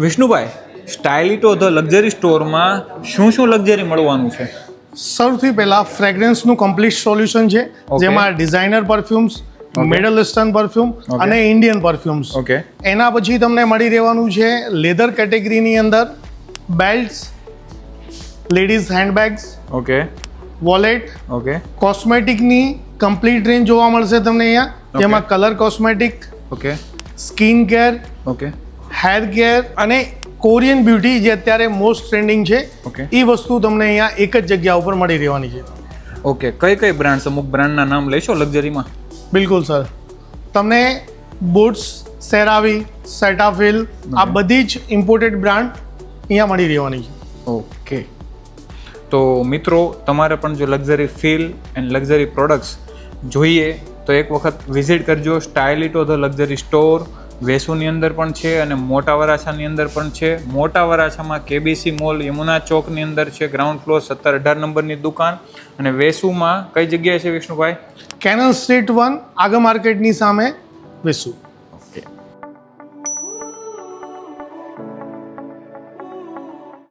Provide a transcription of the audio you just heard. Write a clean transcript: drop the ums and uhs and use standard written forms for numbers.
Vishnubhai, સ્ટાઇલિટો the luxury સ્ટોરમાં શું luxury મળવાનું છે? સૌથી પહેલાં ફ્રેગ્રન્સનું કમ્પ્લીટ સોલ્યુશન છે, જેમાં designer perfumes, middle eastern perfume અને ઇન્ડિયન પરફ્યુમ્સ. ઓકે. એના પછી તમને મળી રહેવાનું છે લેધર કેટેગરીની અંદર belts, ladies handbags, okay, wallet, okay, કોસ્મેટિકની કમ્પ્લીટ રેન્જ જોવા મળશે તમને અહીંયા, જેમાં colour cosmetic, okay, skin care, okay, hair care અને કોરિયન બ્યુટી જે અત્યારે મોસ્ટ ટ્રેન્ડિંગ છે, ઓકે. એ વસ્તુ તમને અહીંયા એક જ જગ્યા ઉપર મળી રહેવાની છે. ઓકે. કઈ બ્રાન્ડ્સ, અમુક બ્રાન્ડના નામ લેશો લક્ઝરીમાં? બિલકુલ સર, તમને બુટ્સ, સેરાવી, સેટાફિલ આ બધી જ ઇમ્પોર્ટેડ બ્રાન્ડ અહીંયા મળી રહેવાની છે. ઓકે. તો મિત્રો, તમારે પણ જો luxury feel and luxury products જોઈએ તો એક વખત વિઝિટ કરજો. સ્ટાઇલિટો ધ લક્ઝરી સ્ટોર વેસુની અંદર પણ છે અને મોટા વરાછાની અંદર પણ છે. મોટા વરાછામાં કેબીસી મોલ યમુના ચોકની અંદર છે, ગ્રાઉન્ડ ફ્લોર 17-18 નંબરની દુકાન. અને વેસુમાં કઈ જગ્યાએ છે વિષ્ણુભાઈ? કેનલ સ્ટ્રીટ 1 આગા માર્કેટની સામે વેસુ.